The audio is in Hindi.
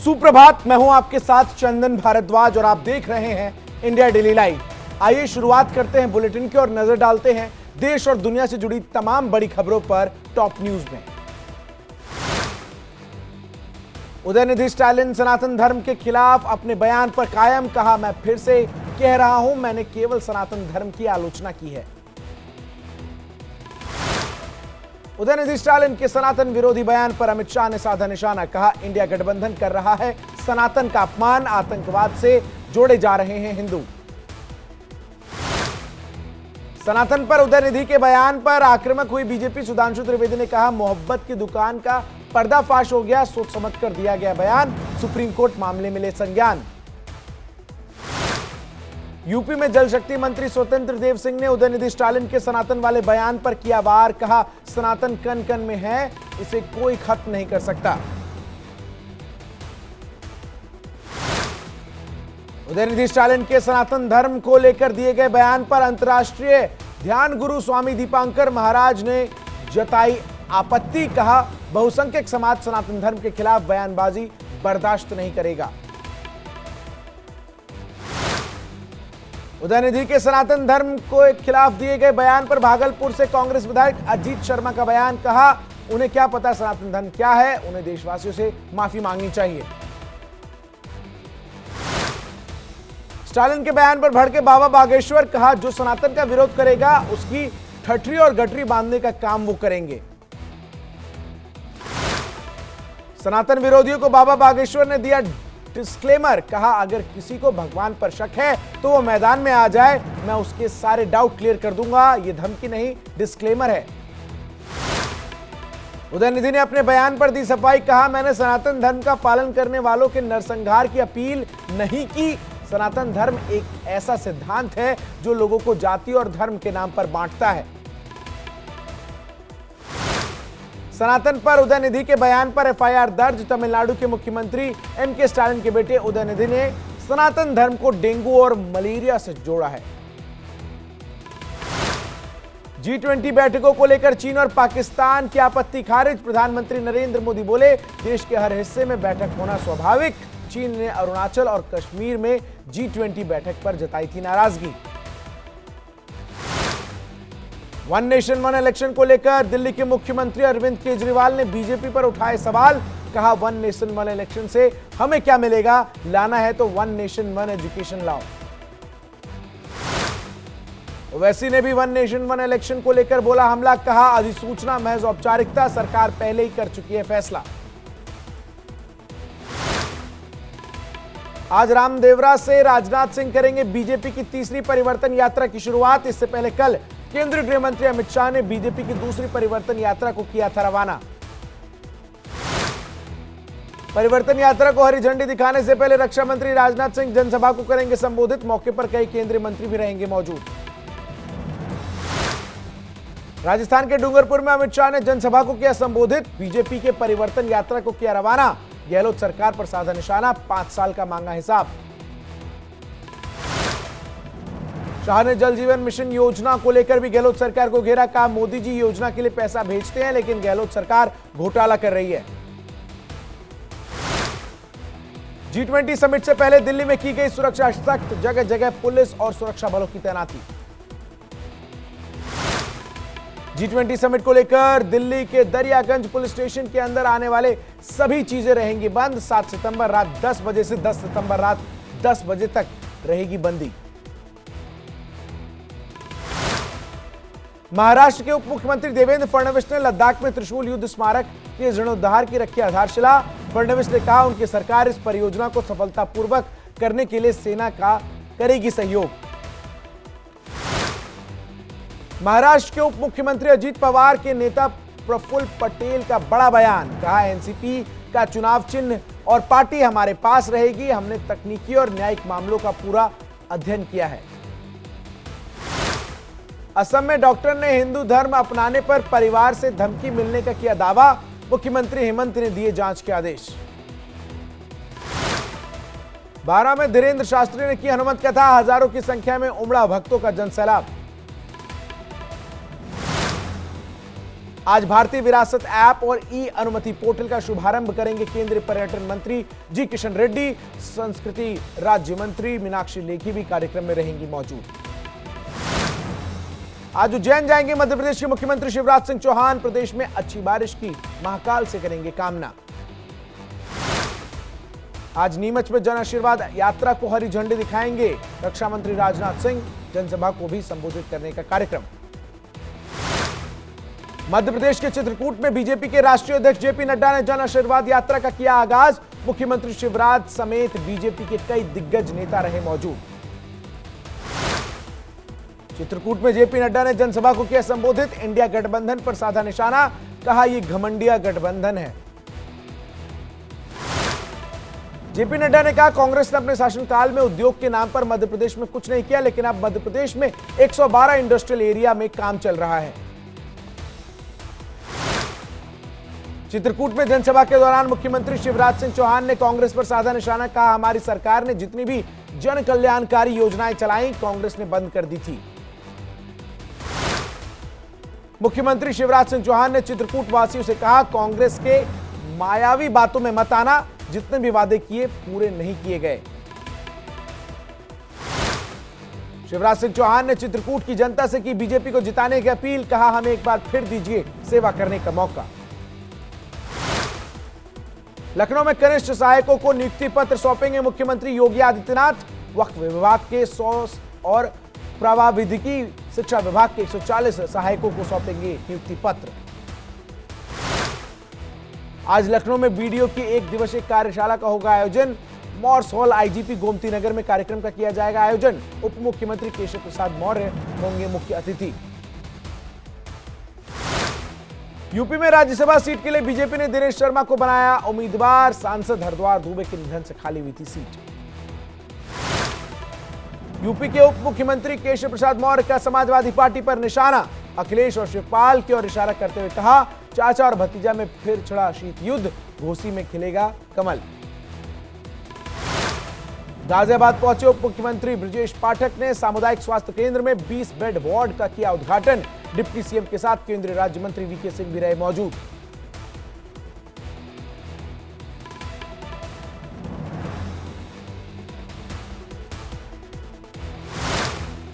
सुप्रभात, मैं हूं आपके साथ चंदन भारद्वाज और आप देख रहे हैं इंडिया डेली लाइव। आइए शुरुआत करते हैं बुलेटिन की और नजर डालते हैं देश और दुनिया से जुड़ी तमाम बड़ी खबरों पर टॉप न्यूज में। उदयनिधि स्टालिन सनातन धर्म के खिलाफ अपने बयान पर कायम, कहा मैं फिर से कह रहा हूं, मैंने केवल सनातन धर्म की आलोचना की है। उदयनिधि स्टालिन के सनातन विरोधी बयान पर अमित शाह ने साधा निशाना, कहा इंडिया गठबंधन कर रहा है सनातन का अपमान, आतंकवाद से जोड़े जा रहे हैं हिंदू। सनातन पर उदयनिधि के बयान पर आक्रामक हुई बीजेपी, सुधांशु त्रिवेदी ने कहा मोहब्बत की दुकान का पर्दाफाश हो गया, सोच समझकर दिया गया बयान, सुप्रीम कोर्ट मामले में ले संज्ञान। यूपी में जल शक्ति मंत्री स्वतंत्र देव सिंह ने उदयनिधि स्टालिन के सनातन वाले बयान पर किया वार, कहा सनातन कन कन में है, इसे कोई खत्म नहीं कर सकता। उदयनिधि स्टालिन के सनातन धर्म को लेकर दिए गए बयान पर अंतर्राष्ट्रीय ध्यान गुरु स्वामी दीपांकर महाराज ने जताई आपत्ति, कहा बहुसंख्यक समाज सनातन धर्म के खिलाफ बयानबाजी बर्दाश्त नहीं करेगा। उदयनिधि के सनातन धर्म को खिलाफ दिए गए बयान पर भागलपुर से कांग्रेस विधायक अजीत शर्मा का बयान, कहा उन्हें क्या पता सनातन धर्म क्या है, उन्हें देशवासियों से माफी मांगनी चाहिए। स्टालिन के बयान पर भड़के बाबा बागेश्वर, कहा जो सनातन का विरोध करेगा उसकी ठठरी और गठरी बांधने का काम वो करेंगे। सनातन विरोधियों को बाबा बागेश्वर ने दिया डिस्क्लेमर, कहा अगर किसी को भगवान पर शक है तो वो मैदान में आ जाए, मैं उसके सारे डाउट क्लियर कर दूंगा, ये धमकी नहीं डिस्क्लेमर है। उदयनिधि ने अपने बयान पर दी सफाई, कहा मैंने सनातन धर्म का पालन करने वालों के नरसंहार की अपील नहीं की। सनातन धर्म एक ऐसा सिद्धांत है जो लोगों को जाति और धर्म के नाम पर बांटता है। सनातन पर उदयनिधि के बयान पर एफआईआर दर्ज, तमिलनाडु के मुख्यमंत्री एमके स्टालिन के बेटे उदयनिधि ने सनातन धर्म को डेंगू और मलेरिया से जोड़ा है। G20 बैठकों को लेकर चीन और पाकिस्तान की आपत्ति खारिज, प्रधानमंत्री नरेंद्र मोदी बोले देश के हर हिस्से में बैठक होना स्वाभाविक। चीन ने अरुणाचल और कश्मीर में G20 बैठक पर जताई थी नाराजगी। वन नेशन वन इलेक्शन को लेकर दिल्ली के मुख्यमंत्री अरविंद केजरीवाल ने बीजेपी पर उठाए सवाल, कहा वन नेशन वन इलेक्शन से हमें क्या मिलेगा, लाना है तो वन नेशन वन एजुकेशन लाओ। ओवैसी ने भी वन नेशन वन इलेक्शन को लेकर बोला हमला, कहा अधिसूचना महज औपचारिकता, सरकार पहले ही कर चुकी है फैसला। आज रामदेवरा से राजनाथ सिंह करेंगे बीजेपी की तीसरी परिवर्तन यात्रा की शुरुआत। इससे पहले कल केंद्रीय गृह मंत्री अमित शाह ने बीजेपी की दूसरी परिवर्तन यात्रा को किया था रवाना। परिवर्तन यात्रा को हरी झंडी दिखाने से पहले रक्षा मंत्री राजनाथ सिंह जनसभा को करेंगे संबोधित, मौके पर कई केंद्रीय मंत्री भी रहेंगे मौजूद। राजस्थान के डूंगरपुर में अमित शाह ने जनसभा को किया संबोधित, बीजेपी के परिवर्तन यात्रा को किया रवाना, गहलोत सरकार पर साधा निशाना, 5 साल का मांगा हिसाब। शाह ने जल जीवन मिशन योजना को लेकर भी गहलोत सरकार को घेरा, कहा मोदी जी योजना के लिए पैसा भेजते हैं लेकिन गहलोत सरकार घोटाला कर रही है। G20 समिट से पहले दिल्ली में की गई सुरक्षा सख्त, जगह जगह पुलिस और सुरक्षा बलों की तैनाती। G20 समिट को लेकर दिल्ली के दरियागंज पुलिस स्टेशन के अंदर आने वाले सभी चीजें रहेंगी बंद। 7 सितंबर रात 10 बजे से 10 सितंबर रात 10 बजे तक रहेगी बंदी। महाराष्ट्र के उप मुख्यमंत्री देवेंद्र फडणवीस ने लद्दाख में त्रिशूल युद्ध स्मारक के जीर्णोद्धार की रखी आधारशिला। फडणवीस ने कहा उनकी सरकार इस परियोजना को सफलतापूर्वक करने के लिए सेना का करेगी सहयोग। महाराष्ट्र के उप मुख्यमंत्री अजीत पवार के नेता प्रफुल्ल पटेल का बड़ा बयान, कहा एनसीपी का चुनाव चिन्ह और पार्टी हमारे पास रहेगी, हमने तकनीकी और न्यायिक मामलों का पूरा अध्ययन किया है। असम में डॉक्टर ने हिंदू धर्म अपनाने पर परिवार से धमकी मिलने का किया दावा, मुख्यमंत्री हेमंत ने दिए जांच के आदेश। 12 में धीरेन्द्र शास्त्री ने की हनुमत कथा, हजारों की संख्या में उमड़ा भक्तों का जनसैलाब। आज भारतीय विरासत ऐप और ई अनुमति पोर्टल का शुभारंभ करेंगे केंद्रीय पर्यटन मंत्री जी किशन रेड्डी। संस्कृति राज्य मंत्री मीनाक्षी लेखी भी कार्यक्रम में रहेंगी मौजूद। आज उज्जैन जाएंगे मध्य प्रदेश के मुख्यमंत्री शिवराज सिंह चौहान। प्रदेश में अच्छी बारिश की महाकाल से करेंगे कामना। आज नीमच में जन आशीर्वाद यात्रा को हरी झंडी दिखाएंगे रक्षा मंत्री राजनाथ सिंह। जनसभा को भी संबोधित करने का कार्यक्रम। मध्य प्रदेश के चित्रकूट में बीजेपी के राष्ट्रीय अध्यक्ष जेपी नड्डा ने जन आशीर्वाद यात्रा का किया आगाज। मुख्यमंत्री शिवराज समेत बीजेपी के कई दिग्गज नेता रहे मौजूद। चित्रकूट में जेपी नड्डा ने जनसभा को किया संबोधित। इंडिया गठबंधन पर साधा निशाना, कहा यह घमंडिया गठबंधन है। जेपी नड्डा ने कहा कांग्रेस ने अपने शासनकाल में उद्योग के नाम पर मध्य प्रदेश में कुछ नहीं किया, लेकिन अब मध्य प्रदेश में 112 इंडस्ट्रियल एरिया में काम चल रहा है। चित्रकूट में जनसभा के दौरान मुख्यमंत्री शिवराज सिंह चौहान ने कांग्रेस पर साधा निशाना, कहा हमारी सरकार ने जितनी भी जन कल्याणकारी योजनाएं चलाई कांग्रेस ने बंद कर दी थी। मुख्यमंत्री शिवराज सिंह चौहान ने चित्रकूट वासियों से कहा कांग्रेस के मायावी बातों में मत आना, जितने भी वादे किए पूरे नहीं किए गए। शिवराज सिंह चौहान ने चित्रकूट की जनता से की बीजेपी को जिताने की अपील, कहा हमें एक बार फिर दीजिए सेवा करने का मौका। लखनऊ में कनिष्ठ सहायकों को नियुक्ति पत्र सौंपेंगे मुख्यमंत्री योगी आदित्यनाथ। वक्फ विभाग के 100 और प्राविधिकी शिक्षा विभाग के 140 सहायकों को सौंपेंगे नियुक्ति पत्र। आज लखनऊ में बीडीओ की एक दिवसीय कार्यशाला का होगा आयोजन। Moore's hall IGP Gomti Nagar में कार्यक्रम का किया जाएगा आयोजन। उप मुख्यमंत्री केशव प्रसाद मौर्य होंगे मुख्य अतिथि। यूपी में राज्यसभा सीट के लिए बीजेपी ने दिनेश शर्मा को बनाया उम्मीदवार। सांसद हरद्वार दुबे के निधन से खाली हुई थी सीट। यूपी के उप मुख्यमंत्री केशव प्रसाद मौर्य का समाजवादी पार्टी पर निशाना। अखिलेश और शिवपाल की ओर इशारा करते हुए कहा चाचा और भतीजा में फिर छिड़ा शीत युद्ध, घोसी में खिलेगा कमल। गाजियाबाद पहुंचे उप मुख्यमंत्री ब्रजेश पाठक ने सामुदायिक स्वास्थ्य केंद्र में 20 बेड वार्ड का किया उद्घाटन। डिप्टी सीएम के साथ केंद्रीय राज्य मंत्री वीके सिंह भी रहे मौजूद।